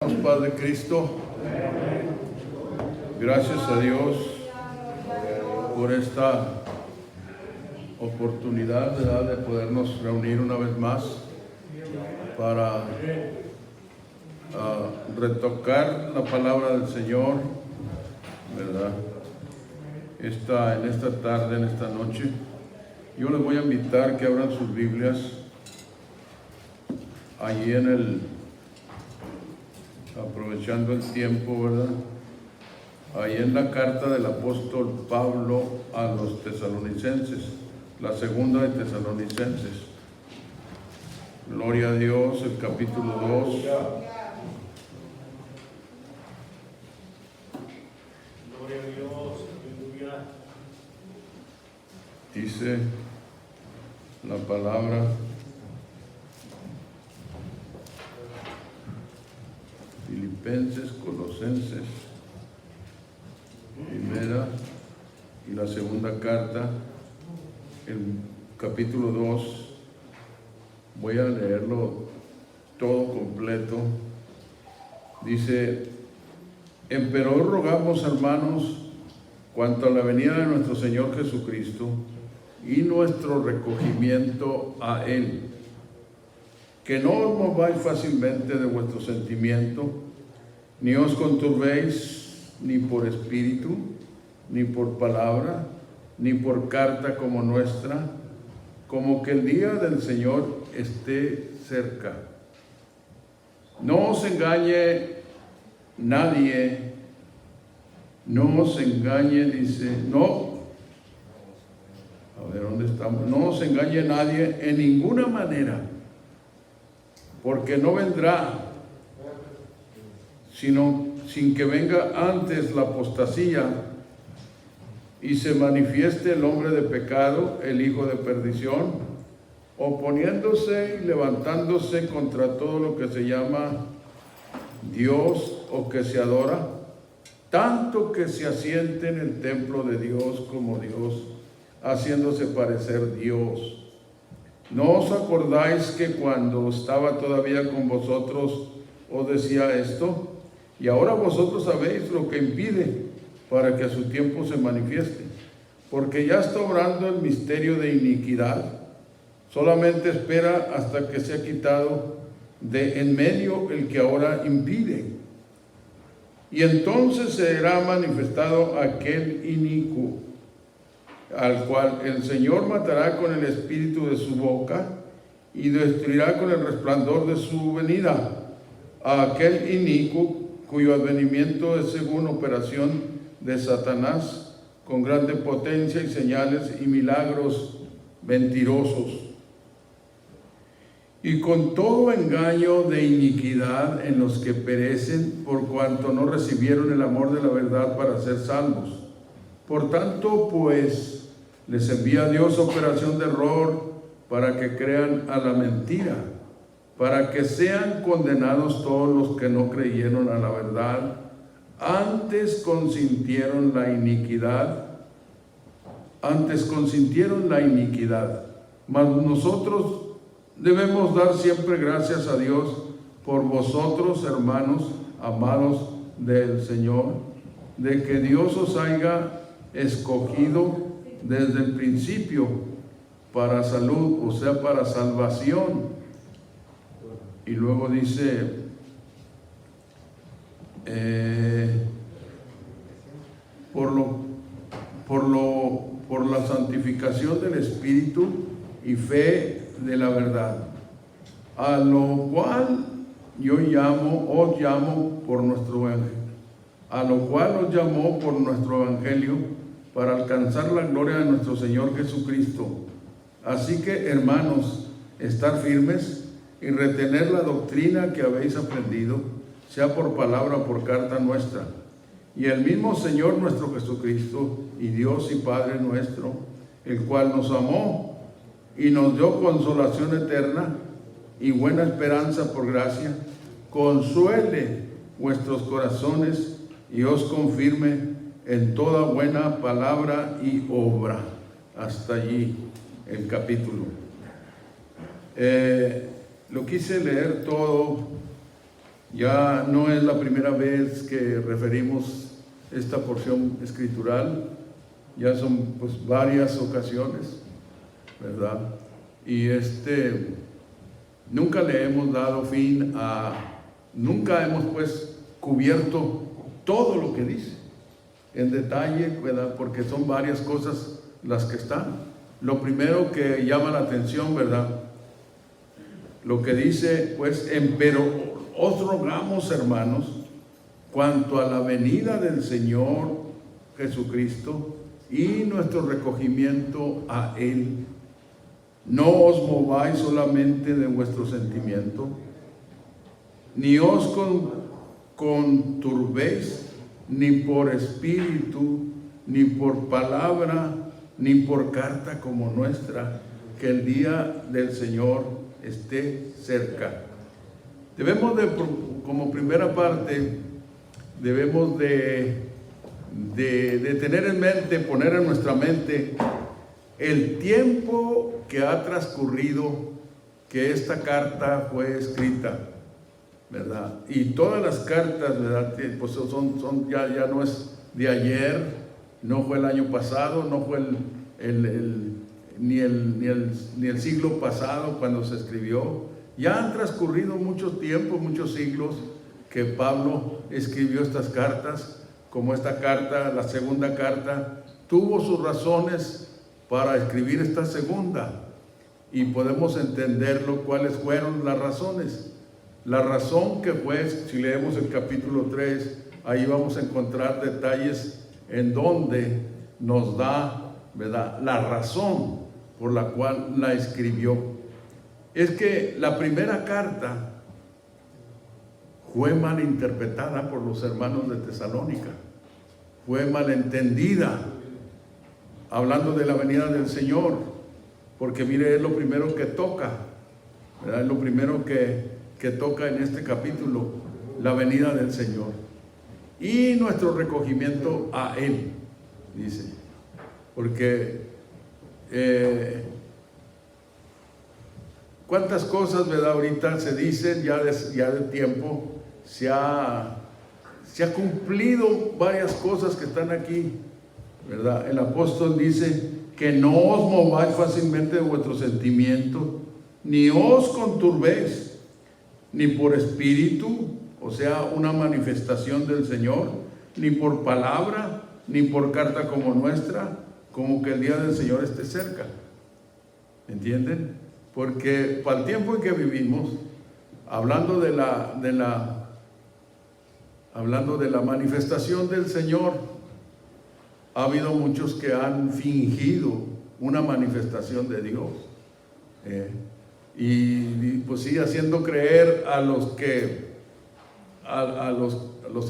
hermanos, paz de Cristo. Gracias a Dios por esta oportunidad, ¿verdad?, de podernos reunir una vez más para retocar la palabra del Señor, ¿verdad? En esta tarde, en esta noche, yo les voy a invitar que abran sus Biblias allí aprovechando el tiempo, ¿verdad? Ahí en la carta del apóstol Pablo a los tesalonicenses, la segunda de Tesalonicenses. Gloria a Dios, el capítulo 2. Gloria a Dios, aleluya. Dice la palabra: Filipenses, Colosenses, primera y la segunda carta, el capítulo 2. Voy a leerlo todo completo. Dice: Empero rogamos, hermanos, cuanto a la venida de nuestro Señor Jesucristo y nuestro recogimiento a Él, que no os mováis fácilmente de vuestro sentimiento, ni os conturbéis ni por espíritu, ni por palabra, ni por carta como nuestra, como que el día del Señor esté cerca. No os engañe nadie, no os engañe, dice, no, a ver, ¿dónde estamos? No os engañe nadie en ninguna manera, porque no vendrá, sino sin que venga antes la apostasía y se manifieste el hombre de pecado, el hijo de perdición, oponiéndose y levantándose contra todo lo que se llama Dios o que se adora, tanto que se asiente en el templo de Dios como Dios, haciéndose parecer Dios. ¿No os acordáis que cuando estaba todavía con vosotros os decía esto? Y ahora vosotros sabéis lo que impide para que a su tiempo se manifieste, porque ya está obrando el misterio de iniquidad. Solamente espera hasta que sea quitado de en medio el que ahora impide. Y entonces será manifestado aquel inicuo, al cual el Señor matará con el espíritu de su boca y destruirá con el resplandor de su venida a aquel inicuo cuyo advenimiento es según operación de Satanás, con grande potencia y señales y milagros mentirosos, y con todo engaño de iniquidad en los que perecen, por cuanto no recibieron el amor de la verdad para ser salvos. Por tanto, pues, les envía Dios operación de error para que crean a la mentira, para que sean condenados todos los que no creyeron a la verdad, antes consintieron la iniquidad. Mas nosotros debemos dar siempre gracias a Dios por vosotros, hermanos amados del Señor, de que Dios os haya escogido desde el principio para salud, o sea, para salvación. Y luego dice, por la santificación del Espíritu y fe de la verdad, a lo cual os llamó por nuestro evangelio, para alcanzar la gloria de nuestro Señor Jesucristo. Así que, hermanos, estar firmes y retener la doctrina que habéis aprendido, sea por palabra o por carta nuestra. Y el mismo Señor nuestro Jesucristo, y Dios y Padre nuestro, el cual nos amó y nos dio consolación eterna y buena esperanza por gracia, consuele vuestros corazones y os confirme en toda buena palabra y obra. Hasta allí el capítulo. Lo quise leer todo Ya no es la primera vez que referimos esta porción escritural, ya son pues varias ocasiones, ¿verdad? Y nunca le hemos dado fin nunca hemos pues cubierto todo lo que dice en detalle, ¿verdad? Porque son varias cosas las que están. Lo primero que llama la atención, ¿verdad? Lo que dice, pues, pero os rogamos, hermanos, cuanto a la venida del Señor Jesucristo y nuestro recogimiento a Él, no os mováis solamente de vuestro sentimiento, ni os conturbéis, ni por espíritu, ni por palabra, ni por carta como nuestra, que el día del Señor esté cerca. Debemos como primera parte, debemos de tener en mente, poner en nuestra mente el tiempo que ha transcurrido que esta carta fue escrita, ¿verdad? Y todas las cartas, ¿verdad? Pues ya no es de ayer, no fue el año pasado, no fue ni el siglo pasado cuando se escribió. Ya han transcurrido muchos tiempos, muchos siglos que Pablo escribió estas cartas, como esta carta, la segunda carta, tuvo sus razones para escribir esta segunda, y podemos entenderlo cuáles fueron las razones. La razón que fue, si leemos el capítulo 3, ahí vamos a encontrar detalles en donde nos da, ¿verdad?, la razón por la cual la escribió. Es que la primera carta fue mal interpretada por los hermanos de Tesalónica, fue malentendida, hablando de la venida del Señor, porque mire, es lo primero que toca, ¿verdad? Es lo primero que toca en este capítulo, la venida del Señor y nuestro recogimiento a Él, dice, porque cuántas cosas, ¿verdad?, ahorita se dicen ya de tiempo, se ha cumplido varias cosas que están aquí, ¿verdad? El apóstol dice que no os mováis fácilmente de vuestro sentimiento, ni os conturbéis, ni por espíritu, o sea, una manifestación del Señor, ni por palabra, ni por carta como nuestra, como que el día del Señor esté cerca. ¿Entienden? Porque para el tiempo en que vivimos, hablando de la manifestación del Señor, ha habido muchos que han fingido una manifestación de Dios, y pues sí, haciendo creer a los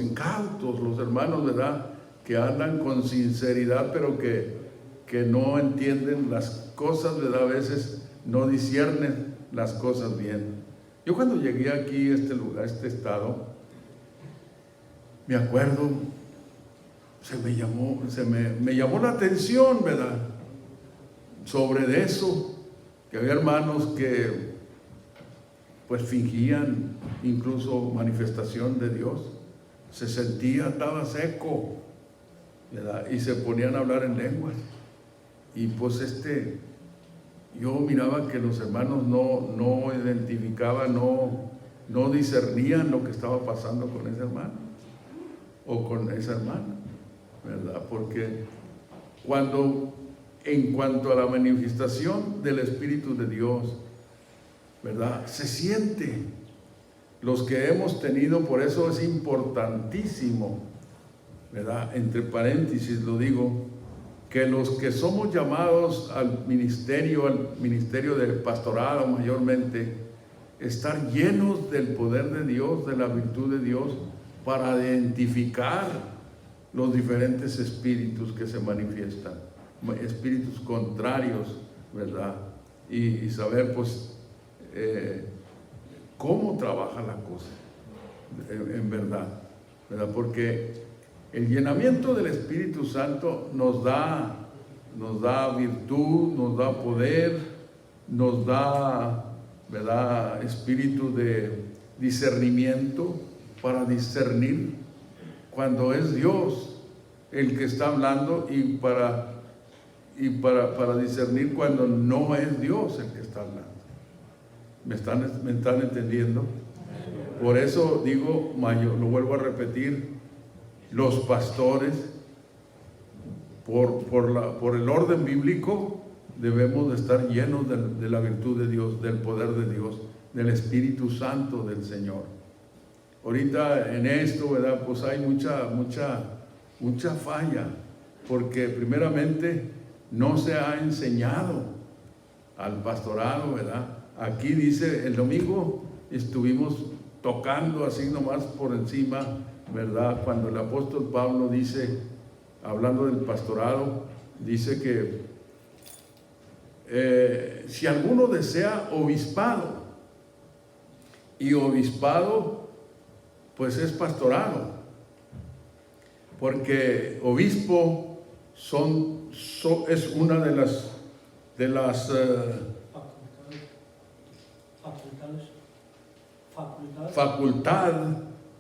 incautos, los hermanos, ¿verdad?, que andan con sinceridad, pero que no entienden las cosas, ¿verdad? A veces no disciernen las cosas bien. Yo cuando llegué aquí a este lugar, a este estado, me acuerdo, me llamó la atención, ¿verdad?, sobre eso, que había hermanos que pues fingían incluso manifestación de Dios. Se sentía, estaba seco, ¿verdad?, y se ponían a hablar en lenguas. Y pues yo miraba que los hermanos no identificaban, no discernían lo que estaba pasando con ese hermano o con esa hermana, ¿verdad? Porque en cuanto a la manifestación del Espíritu de Dios, ¿verdad?, se siente. Los que hemos tenido, por eso es importantísimo, ¿verdad?, entre paréntesis lo digo, que los que somos llamados al ministerio del pastorado mayormente, estar llenos del poder de Dios, de la virtud de Dios, para identificar los diferentes espíritus que se manifiestan, espíritus contrarios, ¿verdad? Y saber pues cómo trabaja la cosa en verdad, ¿verdad? Porque el llenamiento del Espíritu Santo nos da virtud, nos da poder, nos da, ¿verdad?, espíritu de discernimiento, para discernir cuando es Dios el que está hablando y para discernir cuando no es Dios el que está hablando. ¿Me están entendiendo? Por eso digo, lo vuelvo a repetir, los pastores, por el orden bíblico, debemos de estar llenos de la virtud de Dios, del poder de Dios, del Espíritu Santo del Señor. Ahorita en esto, ¿verdad? Pues hay mucha falla, porque primeramente no se ha enseñado al pastorado, ¿verdad? Aquí dice, el domingo estuvimos tocando así nomás por encima, ¿verdad? Cuando el apóstol Pablo dice, hablando del pastorado, dice que si alguno desea obispado, y obispado pues es pastorado, porque obispo es una de las facultad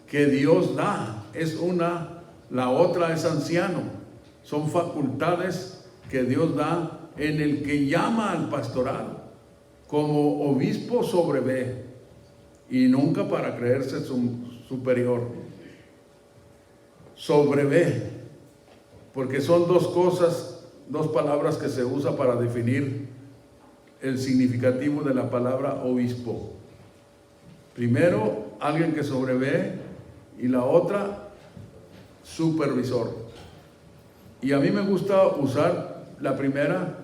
que Dios da. Es una, la otra es anciano. Son facultades que Dios da en el que llama al pastorado. Como obispo sobrevé, y nunca para creerse superior. Sobrevé, porque son dos palabras que se usa para definir el significativo de la palabra obispo. Primero, alguien que sobrevé, y la otra, supervisor. Y a mí me gusta usar la primera,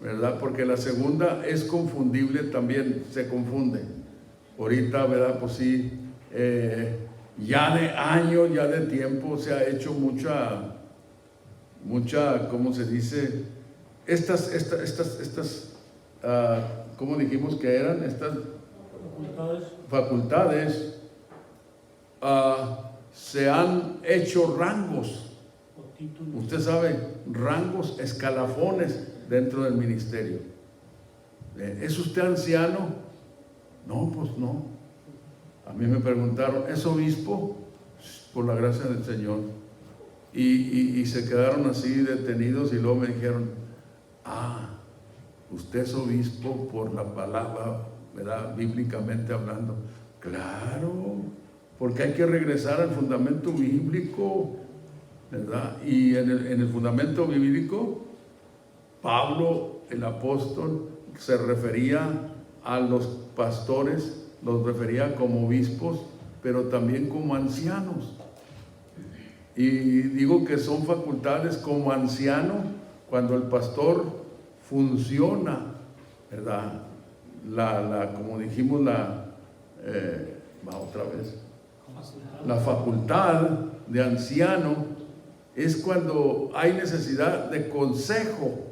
¿verdad? Porque la segunda es confundible también, se confunde. Ahorita, ¿verdad? Pues sí, ya de años, ya de tiempo se ha hecho mucha, ¿cómo se dice? ¿Cómo dijimos que eran? Estas facultades se han hecho rangos. Usted sabe, rangos, escalafones dentro del ministerio. ¿Es usted anciano? No, pues no. A mí me preguntaron, ¿es obispo? Por la gracia del Señor. Y se quedaron así detenidos, y luego me dijeron, usted es obispo por la palabra, ¿verdad? Bíblicamente hablando. Claro, porque hay que regresar al fundamento bíblico, ¿verdad? Y en el fundamento bíblico, Pablo, el apóstol, se refería a los pastores, los refería como obispos, pero también como ancianos. Y digo que son facultades como anciano cuando el pastor funciona, ¿verdad? Como dijimos, otra vez, la facultad de anciano es cuando hay necesidad de consejo,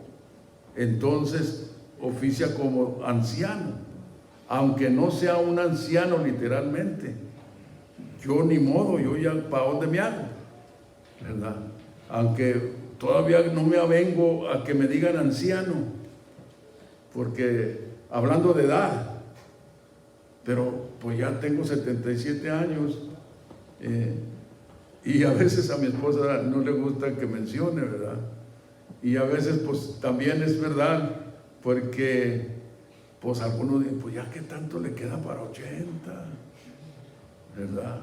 entonces oficia como anciano, aunque no sea un anciano literalmente. Yo ni modo, yo ya para dónde me hago, ¿verdad? Aunque todavía no me avengo a que me digan anciano, porque hablando de edad, pero pues ya tengo 77 años, y a veces a mi esposa no le gusta que mencione, ¿verdad? Y a veces pues también es verdad, porque pues algunos dicen, pues ya qué tanto le queda para 80, ¿verdad?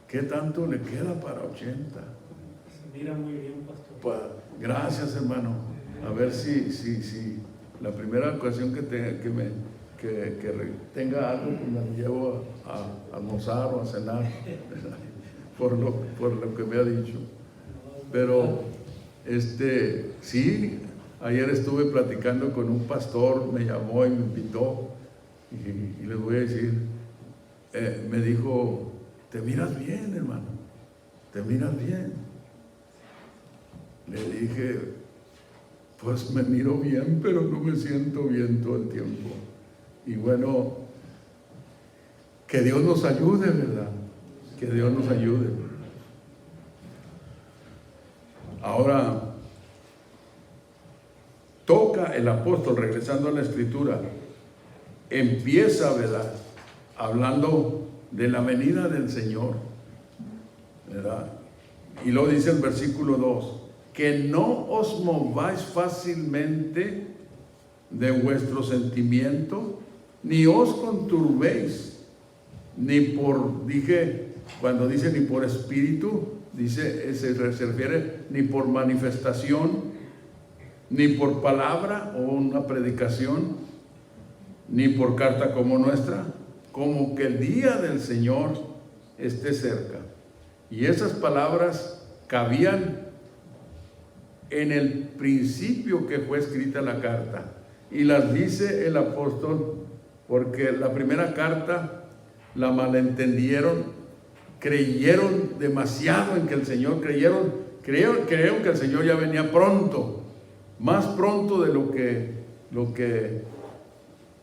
¿Qué tanto le queda para 80? Se mira muy bien, pastor. Pues, gracias, hermano. A ver si la primera ocasión que tenga algo, pues me llevo a almorzar o a cenar, por lo que me ha dicho. Pero sí, ayer estuve platicando con un pastor, me llamó y me invitó, y les voy a decir, me dijo, te miras bien, hermano, te miras bien. Le dije, pues me miro bien, pero no me siento bien todo el tiempo. Y bueno, que Dios nos ayude, ¿verdad? Que Dios nos ayude. Ahora, toca el apóstol, regresando a la escritura, empieza, ¿verdad? Hablando de la venida del Señor, ¿verdad? Y luego dice el versículo 2, que no os mováis fácilmente de vuestro sentimiento, ni os conturbéis, ni por, cuando dice ni por espíritu, dice, se refiere ni por manifestación, ni por palabra o una predicación, ni por carta como nuestra, como que el día del Señor esté cerca. Y esas palabras cabían en el principio que fue escrita la carta, y las dice el apóstol porque la primera carta la malentendieron, creyeron demasiado en que el Señor, creyeron que el Señor ya venía pronto, más pronto de lo que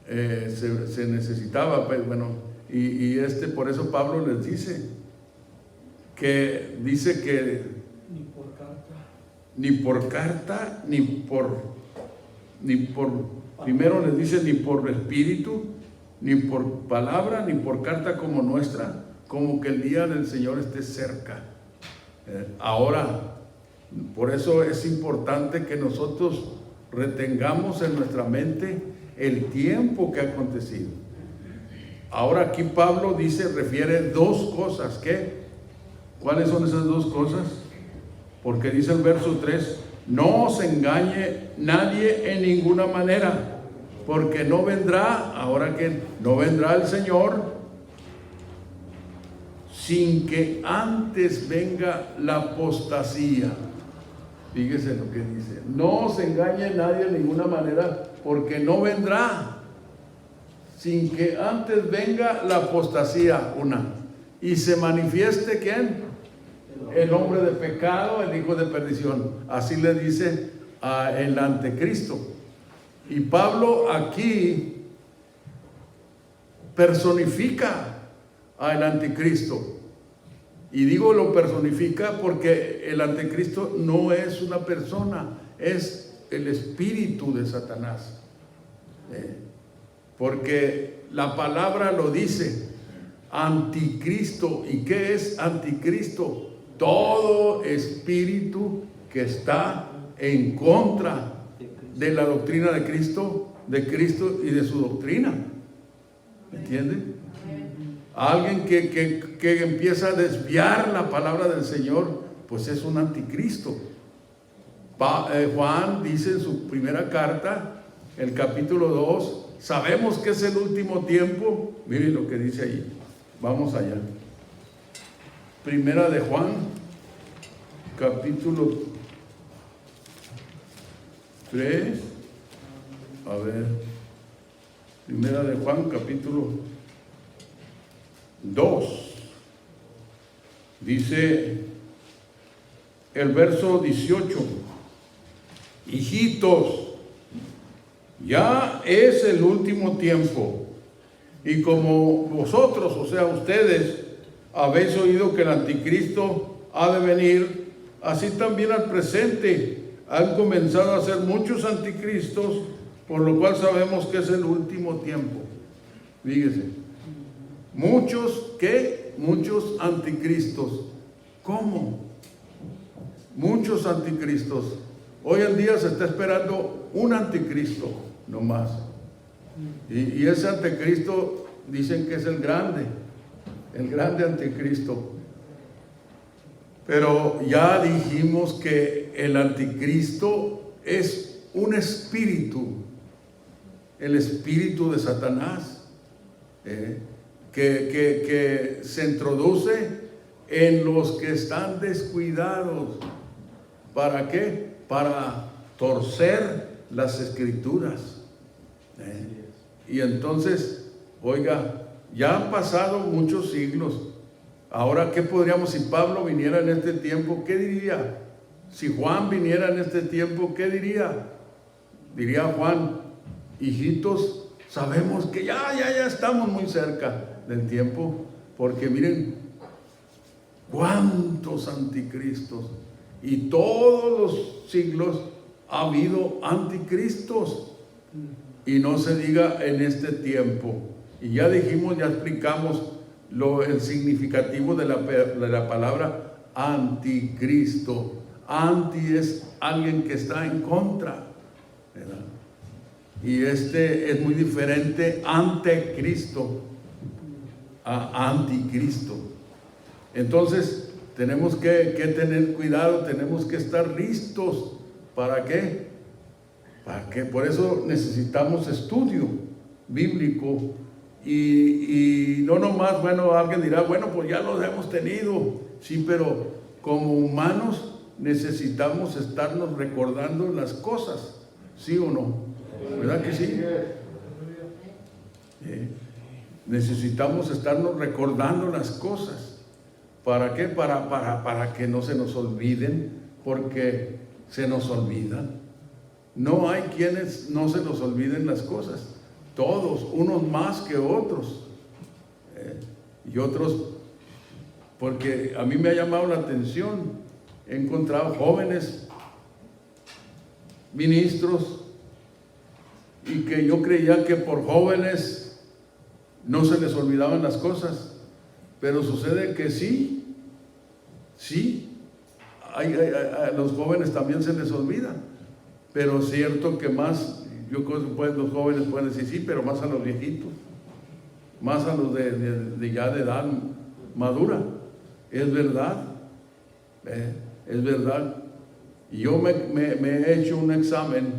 se necesitaba, pues bueno, y por eso Pablo les dice que ni por carta, primero les dice ni por espíritu, ni por palabra, ni por carta como nuestra, como que el día del Señor esté cerca. Ahora, por eso es importante que nosotros retengamos en nuestra mente el tiempo que ha acontecido. Ahora aquí Pablo refiere dos cosas. ¿Cuáles son esas dos cosas? Porque dice el verso 3, no os engañe nadie en ninguna manera, porque no vendrá, ahora que no vendrá el Señor, sin que antes venga la apostasía. Fíjese lo que dice, no os engañe nadie de ninguna manera, porque no vendrá, sin que antes venga la apostasía, y se manifieste, ¿quién? El hombre de pecado, el hijo de perdición. Así le dice el anticristo. Y Pablo aquí personifica al anticristo. Y digo lo personifica porque el anticristo no es una persona, es el espíritu de Satanás. Porque la palabra lo dice, anticristo. ¿Y qué es anticristo? Todo espíritu que está en contra de la doctrina de Cristo y de su doctrina. ¿Me entienden? Alguien que empieza a desviar la palabra del Señor, pues es un anticristo. Juan dice en su primera carta, el capítulo 2, sabemos que es el último tiempo. Miren lo que dice ahí. Vamos allá. Primera de Juan, capítulo 3. A ver. Primera de Juan, capítulo 2. Dice el verso 18. Hijitos, ya es el último tiempo. Y como vosotros, o sea, ustedes, habéis oído que el anticristo ha de venir, así también al presente han comenzado a ser muchos anticristos, por lo cual sabemos que es el último tiempo. Fíjese, muchos anticristos. ¿Cómo? Muchos anticristos. Hoy en día se está esperando un anticristo, no más. Y ese anticristo dicen que es el grande anticristo. Pero ya dijimos que el anticristo es un espíritu, el espíritu de Satanás, que se introduce en los que están descuidados. ¿Para qué? Para torcer las escrituras. Y entonces, oiga, ya han pasado muchos siglos. Ahora, ¿qué podríamos, si Pablo viniera en este tiempo, qué diría? Si Juan viniera en este tiempo, ¿qué diría? Diría Juan, hijitos, sabemos que ya estamos muy cerca del tiempo, porque miren, cuántos anticristos, y todos los siglos ha habido anticristos. Y no se diga en este tiempo. Y ya dijimos, ya explicamos el significativo de la palabra anticristo. Anti es alguien que está en contra, ¿verdad? Y es muy diferente ante Cristo a anticristo. Entonces tenemos que tener cuidado, tenemos que estar listos. ¿Para qué? ¿Para qué? Por eso necesitamos estudio bíblico y no nomás, bueno, alguien dirá, bueno, pues ya los hemos tenido, sí, pero como humanos necesitamos estarnos recordando las cosas, ¿sí o no? ¿Verdad que sí? Necesitamos estarnos recordando las cosas. ¿Para qué? Para que no se nos olviden, porque se nos olvidan. No hay quienes no se nos olviden las cosas. Todos, unos más que otros. Y otros, porque a mí me ha llamado la atención, he encontrado jóvenes ministros y que yo creía que por jóvenes no se les olvidaban las cosas, pero sucede que sí, a los jóvenes también se les olvida, pero es cierto que más, yo creo que los jóvenes pueden decir sí, pero más a los viejitos, más a los de ya de edad madura. Es verdad, es verdad. Yo me he hecho un examen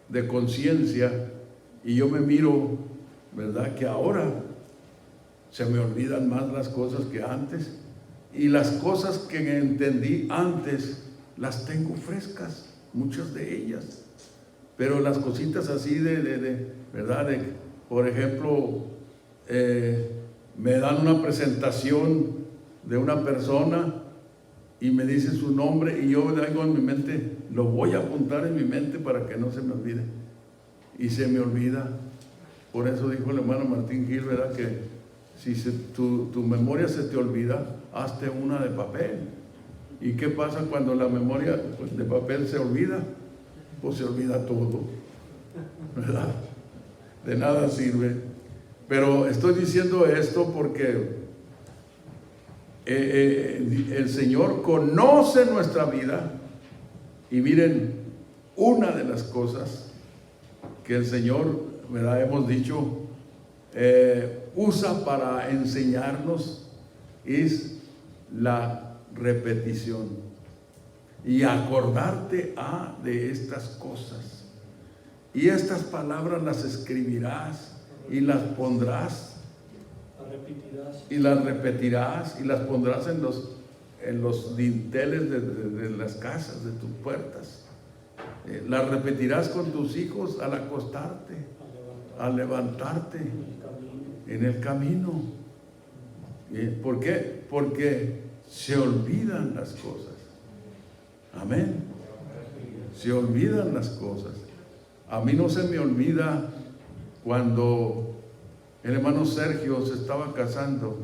de conciencia y yo me miro, ¿verdad? Que ahora se me olvidan más las cosas que antes, y las cosas que entendí antes las tengo frescas, muchas de ellas, pero las cositas así ¿verdad? Por ejemplo, me dan una presentación de una persona y me dice su nombre y yo le digo en mi mente, lo voy a apuntar en mi mente para que no se me olvide, y se me olvida. Por eso dijo el hermano Martín Gil, ¿verdad? Que si tu memoria se te olvida, hazte una de papel. ¿Y qué pasa cuando la memoria de papel se olvida? Pues se olvida todo, ¿verdad? De nada sirve. Pero estoy diciendo esto porque el Señor conoce nuestra vida. Y miren, una de las cosas que el Señor, ¿verdad? Hemos dicho, usa para enseñarnos es la repetición y acordarte de estas cosas, y estas palabras las escribirás y las pondrás y las repetirás y las pondrás en los dinteles de las casas, de tus puertas. Las repetirás con tus hijos al acostarte, al levantarte, en el camino. ¿Por qué? Porque se olvidan las cosas. Amén. Se olvidan las cosas. A mí no se me olvida cuando el hermano Sergio se estaba casando.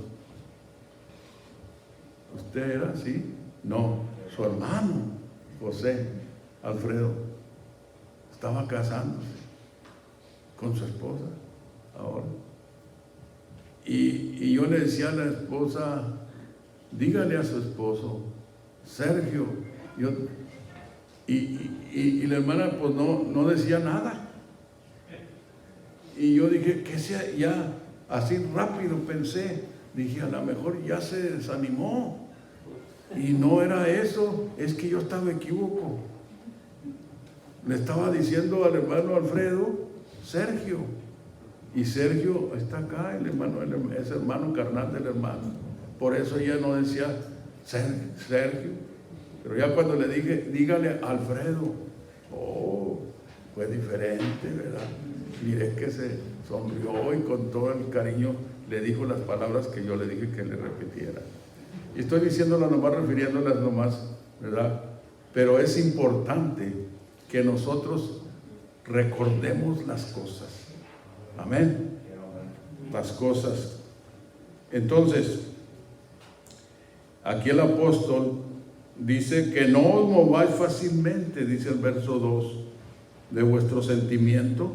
¿Usted era así? No, su hermano José Alfredo estaba casándose con su esposa ahora. Y yo le decía a la esposa, dígale a su esposo, Sergio, y la hermana pues no decía nada. Y yo dije, que sea ya, así rápido pensé, dije, a lo mejor ya se desanimó. Y no era eso, es que yo estaba equívoco. Le estaba diciendo al hermano Alfredo, Sergio. Y Sergio está acá, el hermano, es hermano carnal del hermano. Por eso ella no decía Sergio. Pero ya cuando le dije, dígale Alfredo, fue diferente, ¿verdad? Miré que se sonrió y con todo el cariño le dijo las palabras que yo le dije que le repitiera. Y estoy diciéndolas nomás, refiriéndolas nomás, ¿verdad? Pero es importante que nosotros recordemos las cosas. Amén. Las cosas. Entonces, aquí el apóstol dice que no os mováis fácilmente, dice el verso 2, de vuestro sentimiento,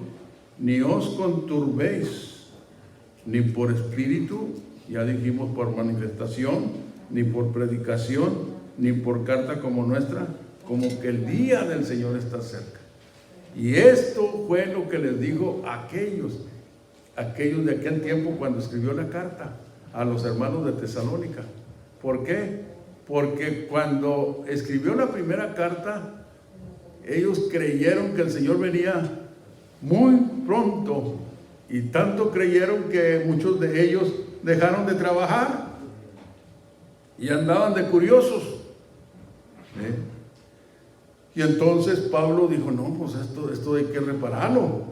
ni os conturbéis, ni por espíritu, Ya dijimos, por manifestación, ni por predicación, ni por carta como nuestra, como que el día del Señor está cerca. Y esto fue lo que les dijo aquellos de aquel tiempo cuando escribió la carta a los hermanos de Tesalónica. ¿Por qué? Porque cuando escribió la primera carta, ellos creyeron que el Señor venía muy pronto, y tanto creyeron que muchos de ellos dejaron de trabajar y andaban de curiosos. Y entonces Pablo dijo, no, pues esto hay que repararlo.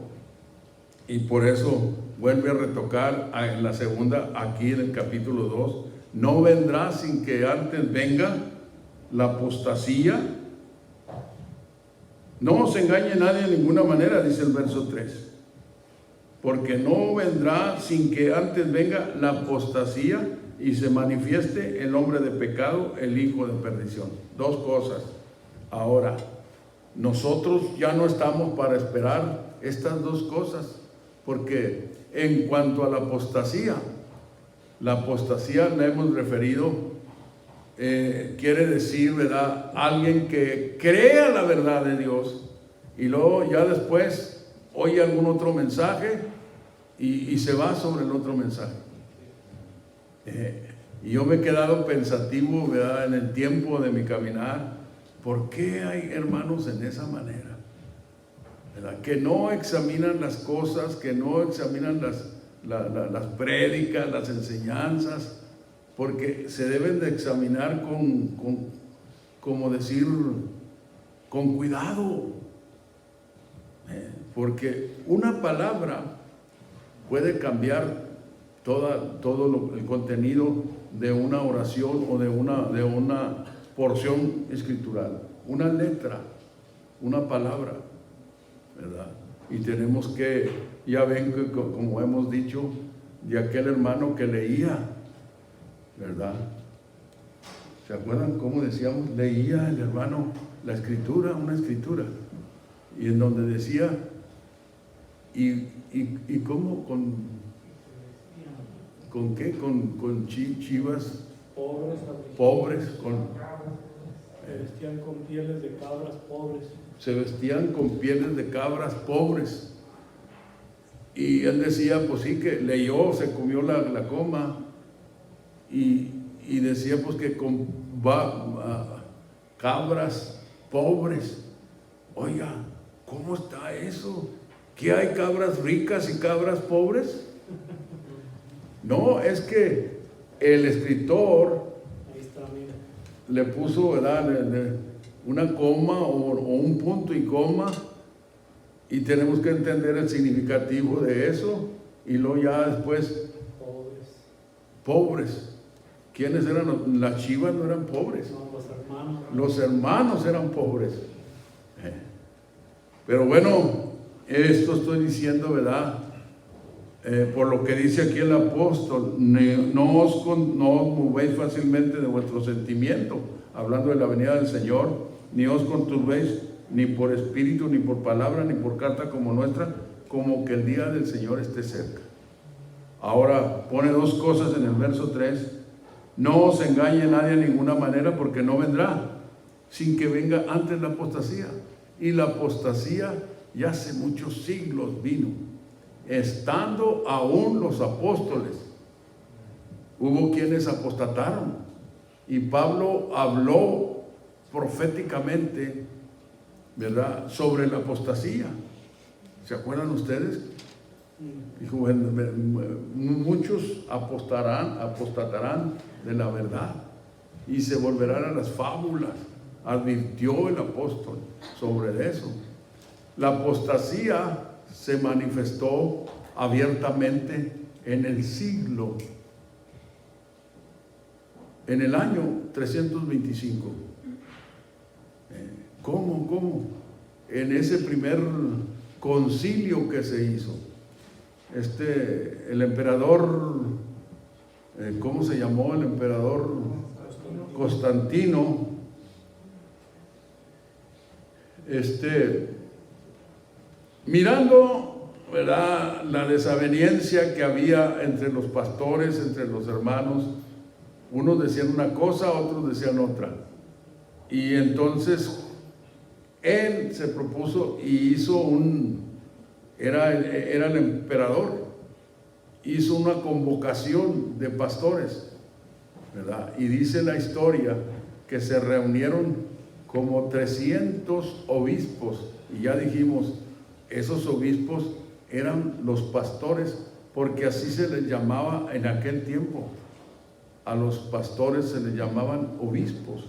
Y por eso vuelve a retocar en la segunda, aquí en el capítulo 2, no vendrá sin que antes venga la apostasía. No os engañe nadie de ninguna manera, dice el verso 3. Porque no vendrá sin que antes venga la apostasía y se manifieste el hombre de pecado, el hijo de perdición. Dos cosas. Ahora, nosotros ya no estamos para esperar estas dos cosas, porque en cuanto a la apostasía la hemos referido, quiere decir, ¿verdad?, alguien que crea la verdad de Dios y luego ya después oye algún otro mensaje y se va sobre el otro mensaje. Y yo me he quedado pensativo, ¿verdad?, en el tiempo de mi caminar, ¿por qué hay hermanos en esa manera? ¿Verdad? Que no examinan las cosas, que no examinan las prédicas, las enseñanzas, porque se deben de examinar como decir, con cuidado, porque una palabra puede cambiar todo el contenido de una oración o de una porción escritural. Una letra, una palabra, ¿verdad? Y tenemos que, ya ven que, como hemos dicho, de aquel hermano que leía, ¿verdad? ¿Se acuerdan cómo decíamos? Leía el hermano la escritura, una escritura, y en donde decía, y cómo, ¿con qué? Con chivas pobres, se vestían con pieles de cabras pobres. Se vestían con pieles de cabras pobres. Y él decía, pues sí, que leyó, se comió la coma, y decía pues que con cabras pobres. Oiga, ¿cómo está eso? ¿Qué hay, cabras ricas y cabras pobres? No, es que el escritor le puso, ¿verdad?, una coma o un punto y coma, y tenemos que entender el significativo de eso, y luego ya después, pobres. ¿Quiénes eran? Las chivas no eran pobres. No, los hermanos. Los hermanos eran pobres. Pero bueno, esto estoy diciendo, ¿verdad?, por lo que dice aquí el apóstol, no os movéis fácilmente de vuestro sentimiento, hablando de la venida del Señor, ni os conturbéis ni por espíritu, ni por palabra, ni por carta como nuestra, como que el día del Señor esté cerca. Ahora pone dos cosas en el verso 3, no os engañe nadie de ninguna manera, porque no vendrá sin que venga antes la apostasía. Y la apostasía ya hace muchos siglos vino, estando aún los apóstoles. Hubo quienes apostataron, y Pablo habló proféticamente, ¿verdad?, sobre la apostasía. ¿Se acuerdan ustedes? Dijo, muchos apostatarán de la verdad y se volverán a las fábulas. Advirtió el apóstol sobre eso. La apostasía se manifestó abiertamente en el siglo, en el año 325. ¿Cómo? En ese primer concilio que se hizo, el emperador, ¿cómo se llamó? El emperador Constantino, mirando ¿verdad?, la desaveniencia que había entre los pastores, entre los hermanos. Unos decían una cosa, otros decían otra. Y entonces él se propuso y hizo era el emperador, hizo una convocación de pastores, ¿verdad? Y dice la historia que se reunieron como 300 obispos, y ya dijimos, esos obispos eran los pastores, porque así se les llamaba en aquel tiempo. A los pastores se les llamaban obispos,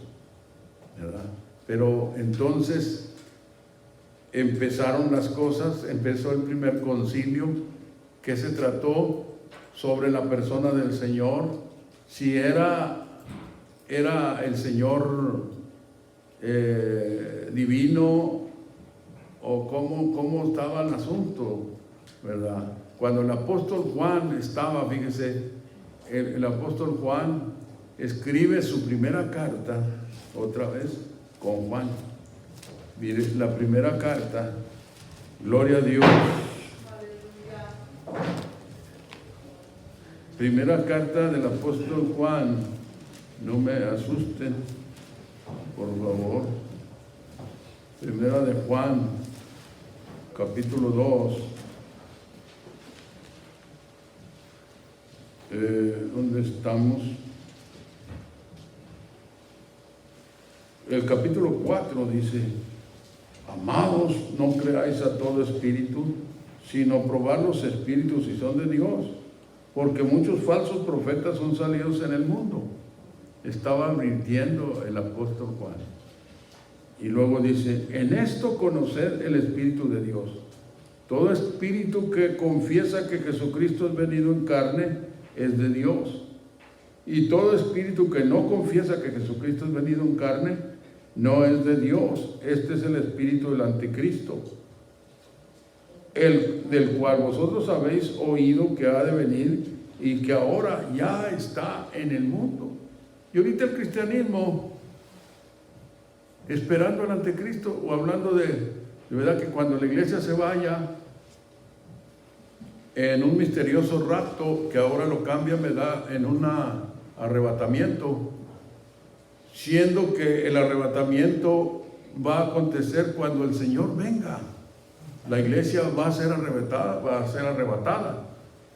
¿verdad? Pero entonces empezaron las cosas, empezó el primer concilio, que se trató sobre la persona del Señor, si era el Señor divino, o cómo estaba el asunto, ¿verdad? Cuando el apóstol Juan estaba, fíjese, el apóstol Juan escribe su primera carta, otra vez, con Juan. Mire, la primera carta, gloria a Dios. Primera carta del apóstol Juan, no me asusten, por favor. Primera de Juan, capítulo 2. ¿Dónde estamos? El capítulo 4 dice: amados, no creáis a todo espíritu, sino probad los espíritus si son de Dios, porque muchos falsos profetas son salidos en el mundo. Estaba advirtiendo el apóstol Juan. Y luego dice: en esto conoced el Espíritu de Dios. Todo espíritu que confiesa que Jesucristo es venido en carne es de Dios. Y todo espíritu que no confiesa que Jesucristo es venido en carne no es de Dios. Este es el espíritu del anticristo, el del cual vosotros habéis oído que ha de venir y que ahora ya está en el mundo. Y ahorita el cristianismo, esperando al anticristo, o hablando de verdad que cuando la iglesia se vaya en un misterioso rapto, que ahora lo cambian, ¿verdad?, en un arrebatamiento, siendo que el arrebatamiento va a acontecer cuando el Señor venga. La iglesia va a ser arrebatada,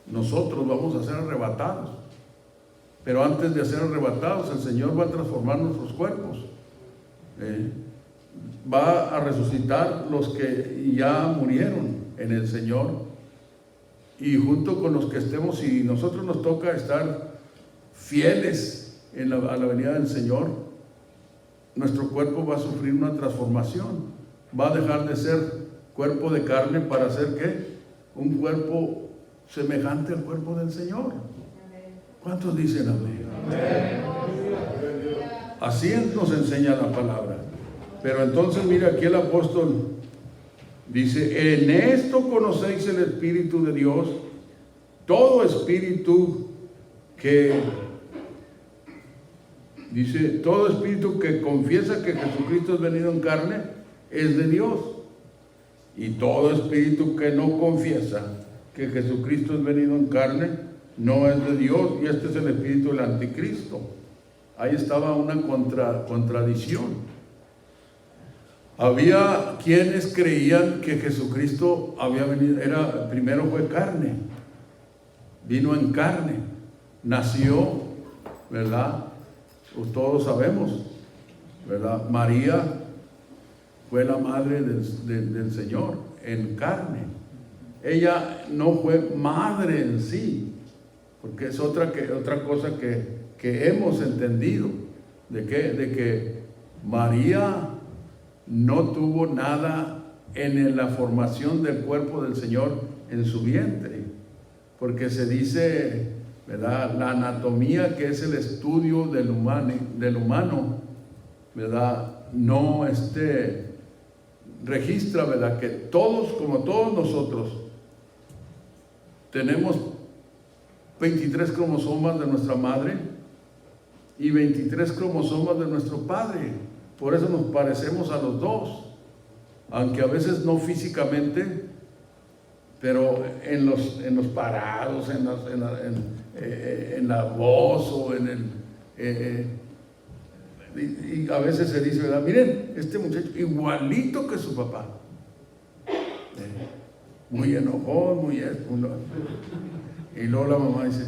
nosotros vamos a ser arrebatados, pero antes de ser arrebatados, el Señor va a transformar nuestros cuerpos, va a resucitar los que ya murieron en el Señor, y junto con los que estemos, si nosotros nos toca estar fieles a la venida del Señor, nuestro cuerpo va a sufrir una transformación, va a dejar de ser cuerpo de carne para ser ¿qué? Un cuerpo semejante al cuerpo del Señor. ¿Cuántos dicen amén? Amén. Así nos enseña la palabra. Pero entonces mira, aquí el apóstol dice: en esto conocéis el Espíritu de Dios. Todo espíritu todo espíritu que confiesa que Jesucristo es venido en carne es de Dios. Y todo espíritu que no confiesa que Jesucristo es venido en carne no es de Dios. Y este es el espíritu del anticristo. Ahí estaba una contradicción. Había quienes creían que Jesucristo había venido, primero fue carne, vino en carne, nació, ¿verdad? Pues todos sabemos, ¿verdad? María fue la madre del Señor en carne. Ella no fue madre en sí, porque es otra cosa que hemos entendido, de que María no tuvo nada en la formación del cuerpo del Señor en su vientre, porque se dice, ¿verdad?, la anatomía, que es el estudio del humano, ¿verdad?, no registra, ¿verdad?, que todos, como todos nosotros, tenemos 23 cromosomas de nuestra madre y 23 cromosomas de nuestro padre. Por eso nos parecemos a los dos, aunque a veces no físicamente, pero en los parados, en la voz o en el... y a veces se dice, ¿verdad? Miren, este muchacho igualito que su papá. Muy enojón, muy... Y luego la mamá dice,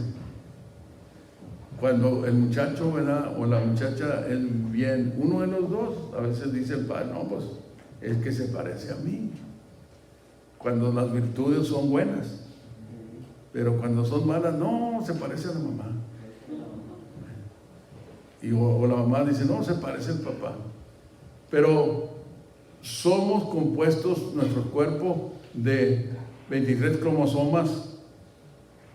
cuando el muchacho, ¿verdad? O la muchacha es bien, uno de los dos, a veces dice el padre, no, pues es que se parece a mí. Cuando las virtudes son buenas, pero cuando son malas, no, se parece a la mamá. O la mamá dice, no, se parece al papá. Pero somos compuestos, nuestro cuerpo, de 23 cromosomas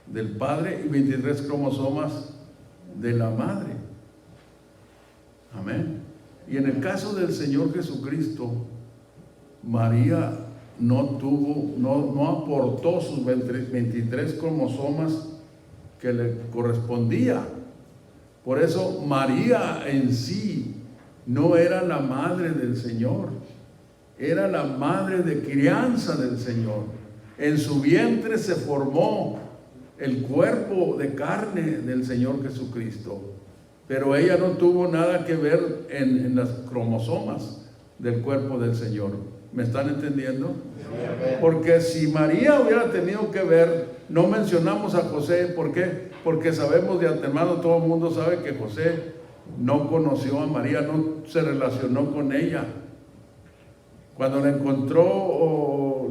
del padre y 23 cromosomas de la madre. Amén. Y en el caso del Señor Jesucristo, María no aportó sus 23 cromosomas que le correspondía. Por eso María en sí no era la madre del Señor, era la madre de crianza del Señor. En su vientre se formó el cuerpo de carne del Señor Jesucristo, pero ella no tuvo nada que ver en las cromosomas del cuerpo del Señor. ¿Me están entendiendo? Porque si María hubiera tenido que ver, no mencionamos a José. ¿Por qué? Porque sabemos de antemano, todo el mundo sabe que José no conoció a María, no se relacionó con ella. Cuando la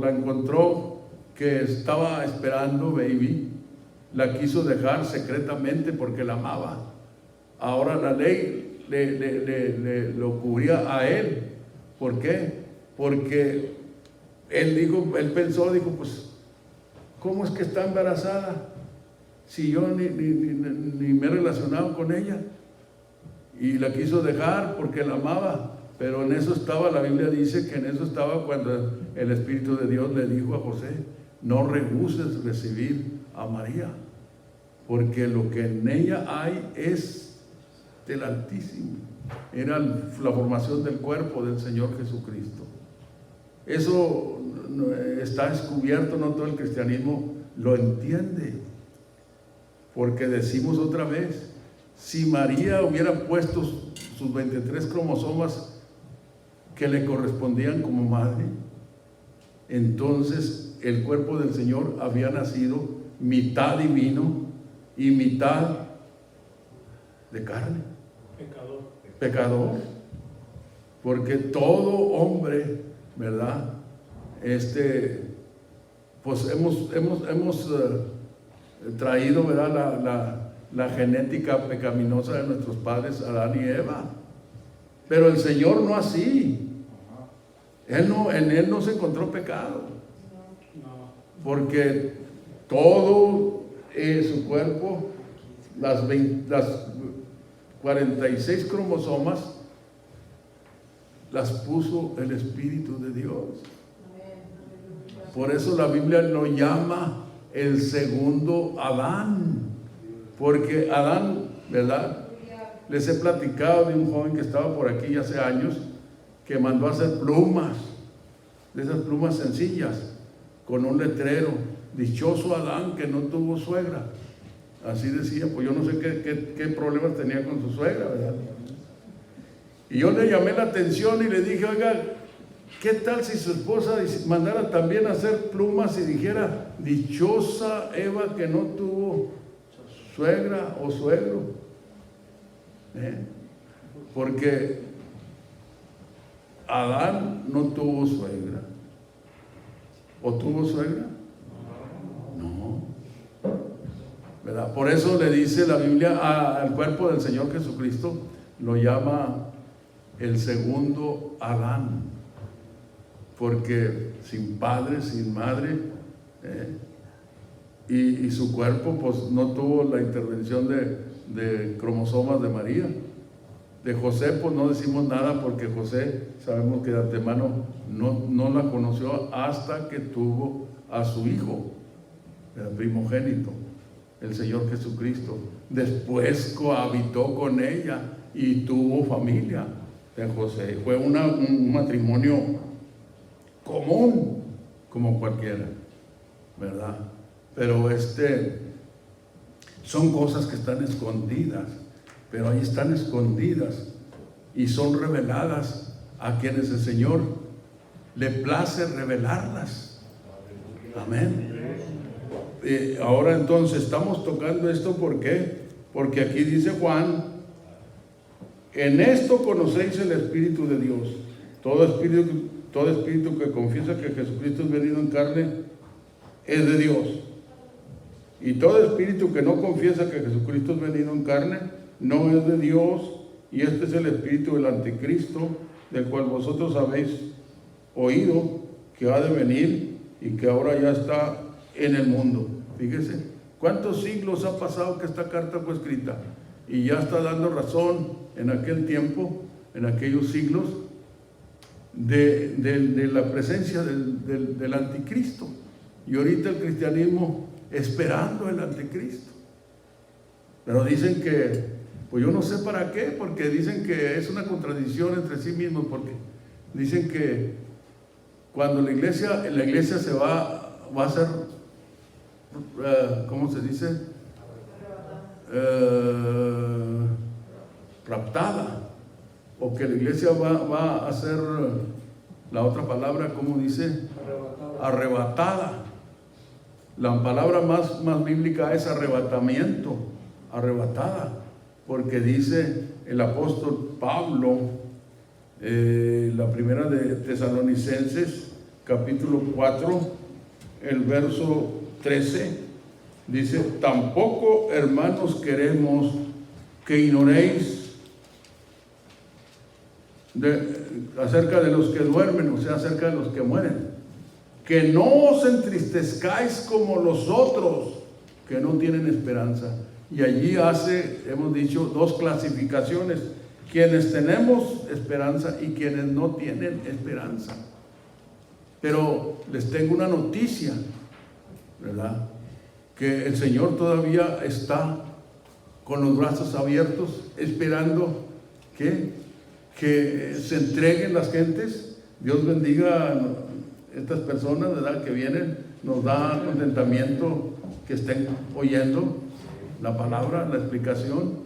encontró que estaba esperando baby, la quiso dejar secretamente porque la amaba. Ahora la ley lo cubría a él. ¿Por qué? Porque él pensó, pues, ¿cómo es que está embarazada? Si yo ni me he relacionado con ella. Y la quiso dejar porque la amaba. Pero en eso estaba, la Biblia dice que en eso estaba cuando el Espíritu de Dios le dijo a José, no rehuses recibir a María, porque lo que en ella hay es del Altísimo. Era la formación del cuerpo del Señor Jesucristo. Eso está descubierto, no todo el cristianismo lo entiende, porque decimos otra vez, si María hubiera puesto sus 23 cromosomas que le correspondían como madre, entonces el cuerpo del Señor había nacido mitad divino y mitad de carne. Pecador. Porque todo hombre, ¿verdad? Pues hemos traído, ¿verdad? La genética pecaminosa de nuestros padres Adán y Eva. Pero el Señor no así. En él no se encontró pecado. Porque todo su cuerpo, las 46 cromosomas, las puso el Espíritu de Dios. Por eso la Biblia lo llama el segundo Adán. Porque Adán, ¿verdad? Les he platicado de un joven que estaba por aquí hace años, que mandó a hacer plumas, de esas plumas sencillas, con un letrero, dichoso Adán que no tuvo suegra. Así decía, pues yo no sé qué problemas tenía con su suegra, ¿verdad? Y yo le llamé la atención y le dije, oiga, ¿qué tal si su esposa mandara también a hacer plumas y dijera, dichosa Eva que no tuvo suegra o suegro? Porque Adán no tuvo suegra. ¿O tuvo suegra? No. ¿Verdad? Por eso le dice la Biblia al cuerpo del Señor Jesucristo, lo llama el segundo Adán. Porque sin padre, sin madre, y su cuerpo pues no tuvo la intervención de cromosomas de María. De José pues no decimos nada, porque José sabemos que de antemano no la conoció hasta que tuvo a su hijo, el primogénito, el Señor Jesucristo. Después cohabitó con ella y tuvo familia de José. Fue un matrimonio común, como cualquiera. ¿verdad? Pero son cosas que están escondidas, pero ahí están escondidas y son reveladas a quienes el Señor le place revelarlas. Amén. Ahora entonces estamos tocando esto, ¿por qué? Porque aquí dice Juan: en esto conocéis el Espíritu de Dios. Todo espíritu que confiesa que Jesucristo es venido en carne es de Dios. Y todo espíritu que no confiesa que Jesucristo es venido en carne no es de Dios. Y este es el espíritu del anticristo, del cual vosotros habéis oído que ha de venir y que ahora ya está en el mundo. Fíjese, ¿cuántos siglos ha pasado que esta carta fue escrita? Y ya está dando razón en aquel tiempo, en aquellos siglos, de la presencia del anticristo. Y ahorita el cristianismo esperando el anticristo. Pero dicen que, pues yo no sé para qué, porque dicen que es una contradicción entre sí mismos, porque dicen que cuando la iglesia se va a ser, ¿cómo se dice? Raptada, o que la iglesia va a ser, la otra palabra, ¿cómo dice? Arrebatada. La palabra más bíblica es arrebatamiento, arrebatada, porque dice el apóstol Pablo, la primera de Tesalonicenses, capítulo 4, el verso 13, dice: tampoco, hermanos, queremos que ignoréis acerca de los que duermen, o sea, acerca de los que mueren, que no os entristezcáis como los otros que no tienen esperanza. Y allí hemos dicho, dos clasificaciones: quienes tenemos esperanza y quienes no tienen esperanza. Pero les tengo una noticia, ¿verdad? Que el Señor todavía está con los brazos abiertos, esperando que se entreguen las gentes. Dios bendiga a estas personas, ¿verdad?, que vienen. Nos da contentamiento que estén oyendo la palabra, la explicación,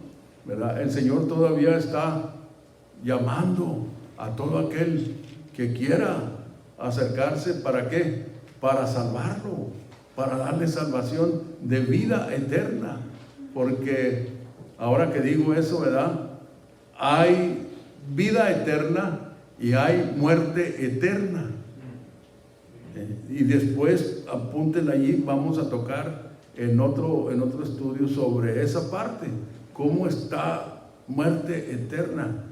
¿verdad? El Señor todavía está llamando a todo aquel que quiera acercarse. ¿Para qué? Para salvarlo, para darle salvación de vida eterna. Porque ahora que digo eso, ¿verdad?, hay vida eterna y hay muerte eterna. Y después, apúntenla allí, vamos a tocar en otro estudio sobre esa parte, cómo está muerte eterna.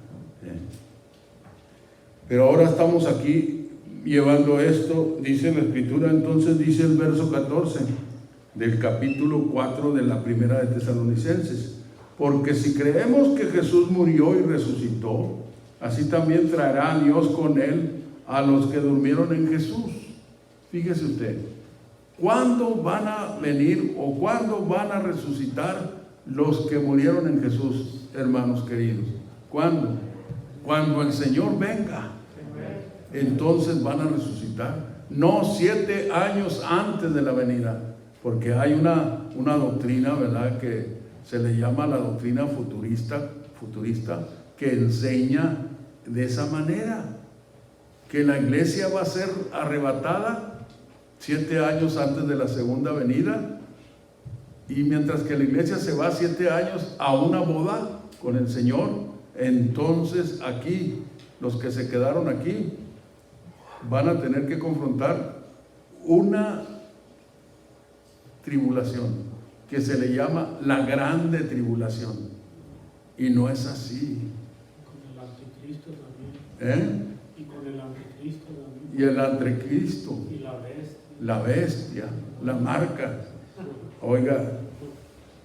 Pero ahora estamos aquí llevando esto, dice la Escritura. Entonces dice el verso 14 del capítulo 4 de la primera de Tesalonicenses: porque si creemos que Jesús murió y resucitó, así también traerá a Dios con él a los que durmieron en Jesús. Fíjese usted, ¿cuándo van a venir o cuándo van a resucitar los que murieron en Jesús, hermanos queridos? ¿Cuándo? Cuando el Señor venga, entonces van a resucitar. No 7 años antes de la venida, porque hay una doctrina, ¿verdad?, que se le llama la doctrina futurista, que enseña de esa manera, que la iglesia va a ser arrebatada 7 años antes de la segunda venida, y mientras que la iglesia se va 7 años a una boda con el Señor, entonces aquí, los que se quedaron aquí, van a tener que confrontar una tribulación que se le llama la grande tribulación, y no es así. Con el anticristo también. Y con el anticristo también. Y el anticristo. Y la bestia. La bestia, la marca. Oiga,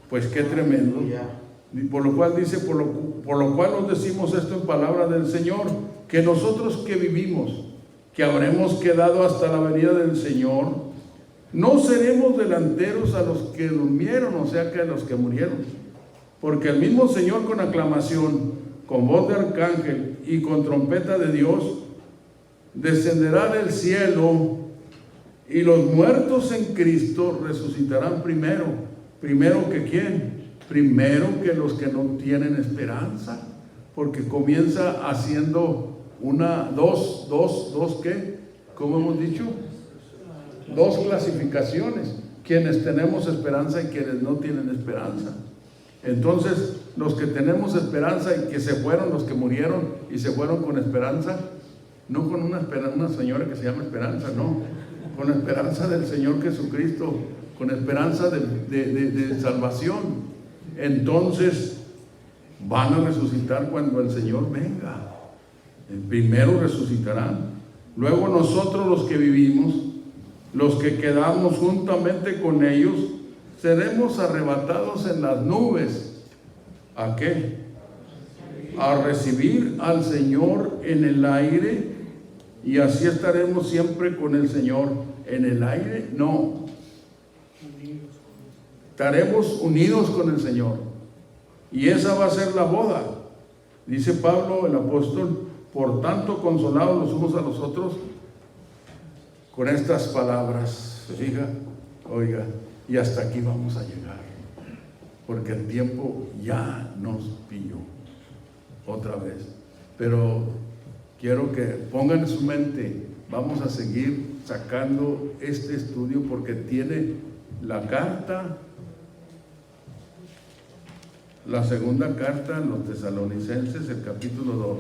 pues qué tremendo. Por lo cual dice, por lo cual os decimos esto en palabra del Señor, que nosotros que vivimos, que habremos quedado hasta la venida del Señor, no seremos delanteros a los que durmieron, o sea, que a los que murieron. Porque el mismo Señor, con aclamación, con voz de arcángel y con trompeta de Dios, descenderá del cielo, Y los muertos en Cristo resucitarán primero. ¿Primero que quién? Primero que los que no tienen esperanza. Porque comienza haciendo dos, ¿qué? ¿Cómo hemos dicho? Dos clasificaciones. Quienes tenemos esperanza y quienes no tienen esperanza. Entonces, los que tenemos esperanza y que se fueron, los que murieron y se fueron con esperanza, no con una señora que se llama Esperanza, no, con esperanza del Señor Jesucristo, con esperanza de salvación. Entonces, van a resucitar cuando el Señor venga. Primero resucitarán. Luego nosotros los que vivimos, los que quedamos juntamente con ellos, seremos arrebatados en las nubes. ¿A qué? A recibir al Señor en el aire, y así estaremos siempre con el Señor. ¿En el aire? No. Estaremos unidos con el Señor. Y esa va a ser la boda. Dice Pablo, el apóstol: por tanto, consolados los unos a los otros con estas palabras. ¿Se fija? Oiga, y hasta aquí vamos a llegar, porque el tiempo ya nos pilló otra vez. Pero quiero que pongan en su mente, vamos a seguir sacando este estudio, porque tiene la carta, la segunda carta a los Tesalonicenses, el capítulo 2.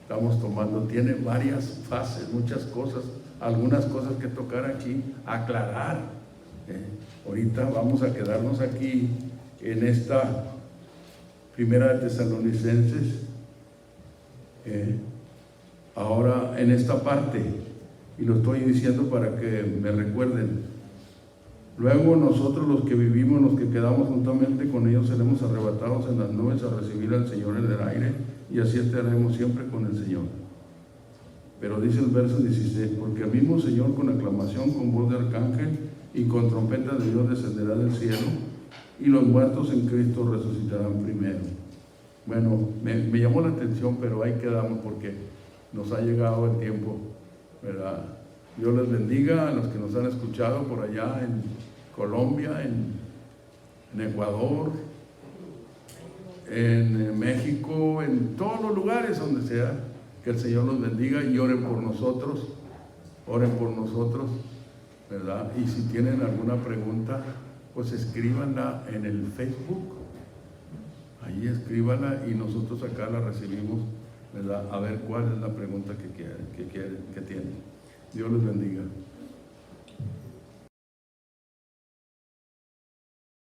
Estamos tomando, tiene varias fases, muchas cosas, algunas cosas que tocar aquí, aclarar. Ahorita vamos a quedarnos aquí en esta primera de Tesalonicenses, ahora en esta parte, y lo estoy diciendo para que me recuerden. Luego nosotros los que vivimos, los que quedamos juntamente con ellos, seremos arrebatados en las nubes a recibir al Señor en el aire, y así estaremos siempre con el Señor. Pero dice el verso 16: porque el mismo Señor con aclamación, con voz de arcángel y con trompeta de Dios descenderá del cielo, y los muertos en Cristo resucitarán primero. Bueno, me llamó la atención, pero ahí quedamos porque nos ha llegado el tiempo, ¿verdad? Dios les bendiga a los que nos han escuchado por allá en Colombia, en Ecuador, en México, en todos los lugares donde sea. Que el Señor los bendiga y oren por nosotros, ¿verdad? Y si tienen alguna pregunta, pues escríbanla en el Facebook, ahí escríbanla y nosotros acá la recibimos, ¿verdad? A ver cuál es la pregunta que tienen. Dios les bendiga.